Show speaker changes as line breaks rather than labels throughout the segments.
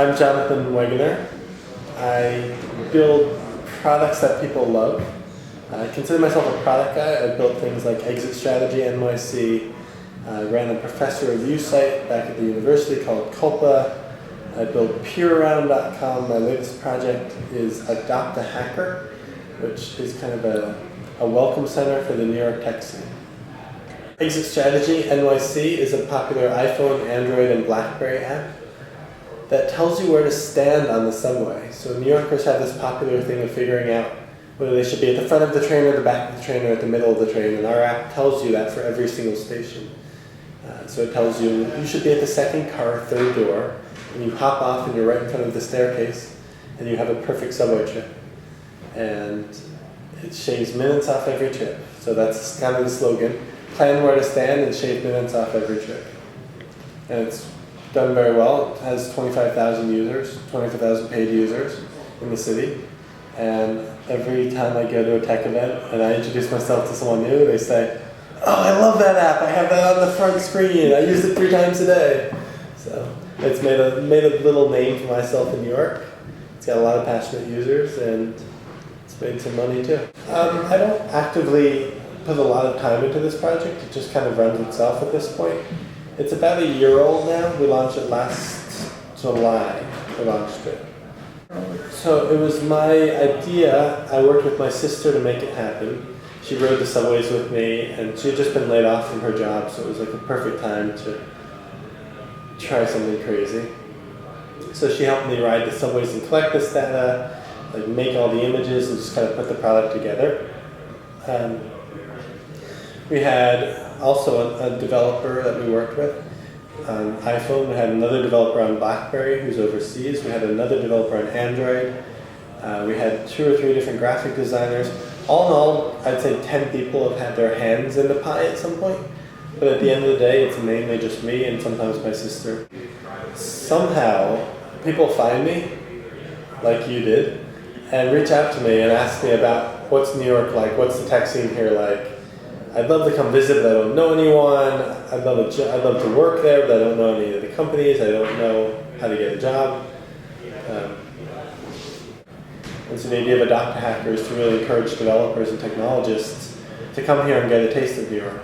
I'm Jonathan Wegener. I build products that people love. I consider myself a product guy. I built things like Exit Strategy NYC. I ran a professor review site back at the university called Culpa. I built PureRound.com. My latest project is Adopt a Hacker, which is kind of a welcome center for the New York tech scene. Exit Strategy NYC is a popular iPhone, Android, and BlackBerry app that tells you where to stand on the subway. So New Yorkers have this popular thing of figuring out whether they should be at the front of the train or the back of the train or at the middle of the train, and our app tells you that for every single station. So it tells you should be at the second car, third door, and you hop off and you're right in front of the staircase, and you have a perfect subway trip. And it shaves minutes off every trip. So that's kind of the slogan. Plan where to stand and shave minutes off every trip. And it's done very well. It has 25,000 users, 25,000 paid users in the city. And every time I go to a tech event and I introduce myself to someone new, they say, "Oh, I love that app. I have that on the front screen. I use it 3 times a day." So it's made a little name for myself in New York. It's got a lot of passionate users and it's made some money too. I don't actively put a lot of time into this project. It just kind of runs itself at this point. It's about a year old now. We launched it last July. We launched it. So it was my idea. I worked with my sister to make it happen. She rode the subways with me, and she had just been laid off from her job, so it was like a perfect time to try something crazy. So she helped me ride the subways and collect this data, like make all the images, and just kind of put the product together. We had also a developer that we worked with on iPhone. We had another developer on BlackBerry who's overseas. We had another developer on Android. We had 2 or 3 different graphic designers. All in all, I'd say 10 people have had their hands in the pie at some point. But at the end of the day, it's mainly just me and sometimes my sister. Somehow, people find me, like you did, and reach out to me and ask me about what's New York like, what's the tech scene here like. I'd love to come visit, but I don't know anyone. I'd love to work there, but I don't know any of the companies. I don't know how to get a job. And so the idea of Adopt a Hacker is to really encourage developers and technologists to come here and get a taste of New York.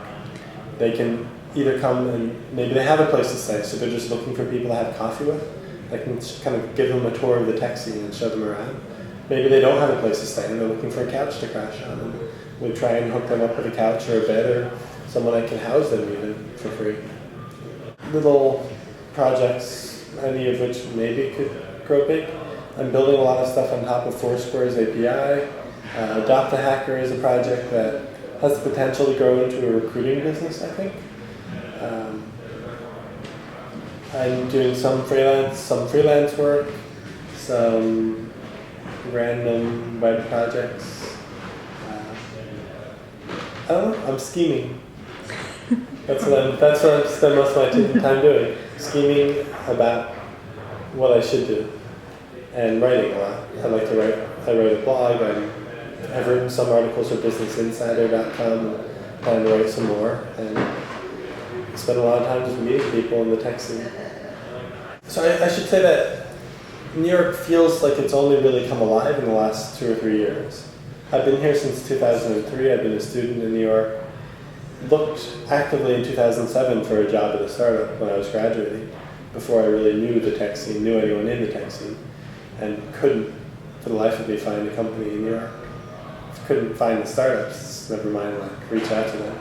They can either come and maybe they have a place to stay, so they're just looking for people to have coffee with. I can kind of give them a tour of the tech scene and show them around. Maybe they don't have a place to stay and they're looking for a couch to crash on. And we try and hook them up with a couch or a bed or someone that can house them even for free. Little projects, any of which maybe could grow big. I'm building a lot of stuff on top of Foursquare's API. Adopt a Hacker is a project that has the potential to grow into a recruiting business, I think. I'm doing some freelance work, some random web projects. I don't know, I'm scheming. That's what I spend most of my time doing. Scheming about what I should do. And writing a lot. I like to write. I write a blog. I've written some articles for BusinessInsider.com and plan to write some more. And spend a lot of time just meeting people in the tech scene. So I should say that New York feels like it's only really come alive in the last 2 or 3 years. I've been here since 2003. I've been a student in New York. Looked actively in 2007 for a job at a startup when I was graduating, before I really knew the tech scene, knew anyone in the tech scene, and couldn't, for the life of me, find a company in New York. Couldn't find the startups, never mind reach out to them.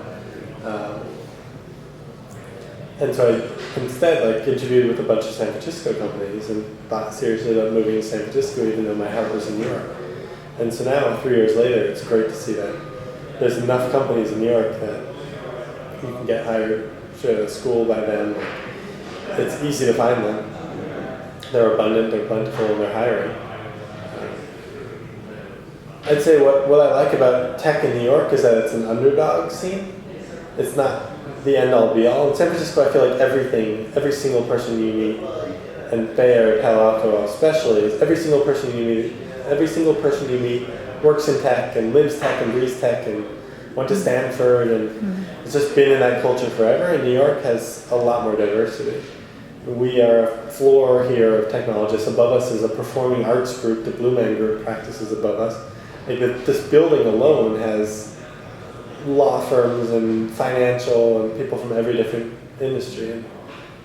And so I instead interviewed with a bunch of San Francisco companies and thought seriously about moving to San Francisco even though my heart was in New York. And so now, 3 years later, it's great to see that there's enough companies in New York that you can get hired straight out of school by then. It's easy to find them. They're abundant, they're plentiful, and they're hiring. I'd say what I like about tech in New York is that it's an underdog scene. It's not the end-all be-all. In San Francisco, I feel like every single person you meet, and Bay Area, Palo Alto especially, is every single person you meet works in tech and lives tech and breathes tech and went to Stanford and has just been in that culture forever. And New York has a lot more diversity. We are a floor here of technologists. Above us is a performing arts group. The Blue Man Group practices above us. Like this building alone has law firms and financial and people from every different industry. And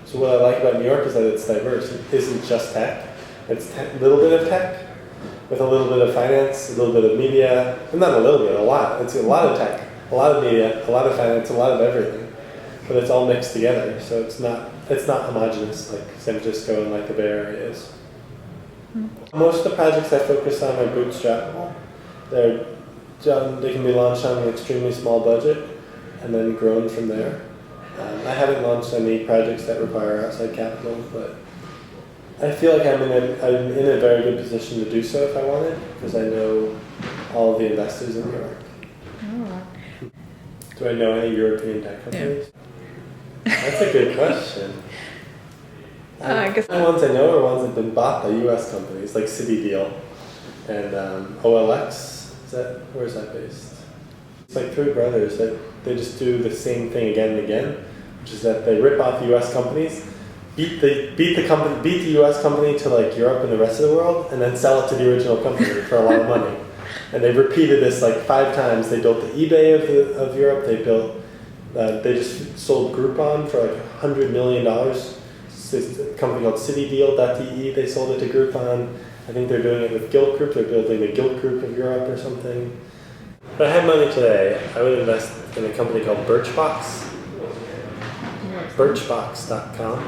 so what I like about New York is that it's diverse. It isn't just tech. It's a little bit of tech with a little bit of finance, a little bit of media. And not a little bit, a lot. It's a lot of tech, a lot of media, a lot of finance, a lot of everything. But it's all mixed together. So it's not homogenous like San Francisco and like the Bay Area is. Most of the projects I focus on are bootstrappable. They can be launched on an extremely small budget and then grown from there. I haven't launched any projects that require outside capital, but I feel like I'm in a very good position to do so if I wanted, because I know all of the investors in New York.
Oh.
Do I know any European tech companies? Yeah. That's a good question.
I guess
the ones I know are ones that have been bought by U.S. companies, like City Deal and OLX. Where's that based? It's like three brothers that they just do the same thing again and again, which is that they rip off U.S. companies, beat the U.S. company to like Europe and the rest of the world, and then sell it to the original company for a lot of money. And they've repeated this like 5 times. They built the eBay of Europe. They just sold Groupon for like $100 million. It's a company called CityDeal.de. They sold it to Groupon. I think they're doing it with Gilt Group. They're building the Gilt Group of Europe or something. If I had money today, I would invest in a company called Birchbox. Birchbox.com.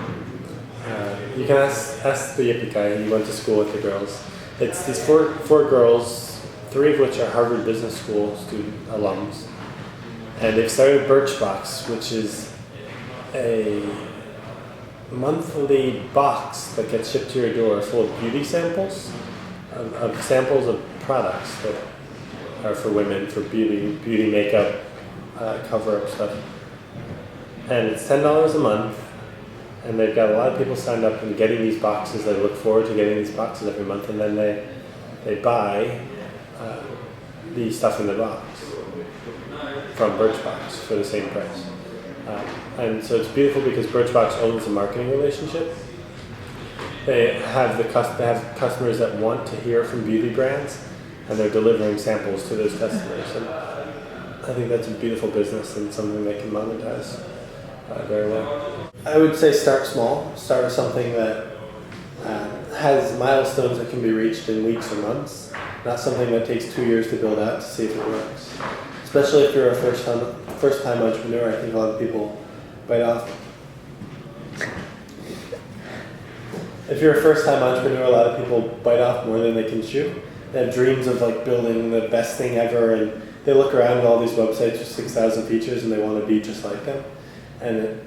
You can ask the Yippee guy. He went to school with the girls. It's these four girls, 3 of which are Harvard Business School student alums. And they've started Birchbox, which is a monthly box that gets shipped to your door full of beauty samples, of samples of products that are for women, for beauty makeup, cover-up stuff. And it's $10 a month, and they've got a lot of people signed up and getting these boxes. They look forward to getting these boxes every month, and then they buy the stuff in the box from Birchbox for the same price. And so it's beautiful because Birchbox owns the marketing relationship. They have customers that want to hear from beauty brands, and they're delivering samples to those customers. And I think that's a beautiful business and something they can monetize very well. I would say start small. Start with something that has milestones that can be reached in weeks or months, not something that takes 2 years to build out to see if it works. Especially if you're a first-time entrepreneur, I think a lot of people bite off. If you're a first-time entrepreneur, a lot of people bite off more than they can chew. They have dreams of like building the best thing ever, and they look around at all these websites with 6,000 features, and they want to be just like them. And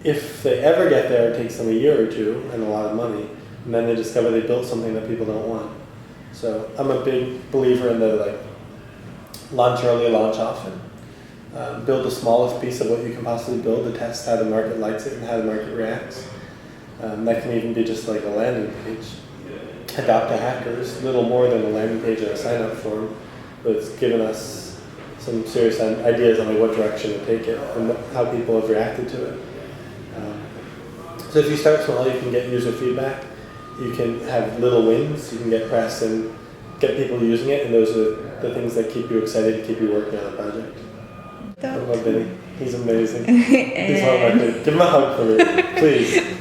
if they ever get there, it takes them a year or 2 and a lot of money, and then they discover they built something that people don't want. So I'm a big believer in the launch early, launch often. Build the smallest piece of what you can possibly build to test how the market likes it and how the market reacts. That can even be just like a landing page. Adopt a Hackers, little more than a landing page and a sign-up form, but it's given us some serious ideas on what direction to take it and how people have reacted to it. So if you start small, you can get user feedback. You can have little wins. You can get press and get people using it, and those are the things that keep you excited to keep you working on a project. What about Benny? He's amazing. He's one of my kids. Give him a hug for me, please.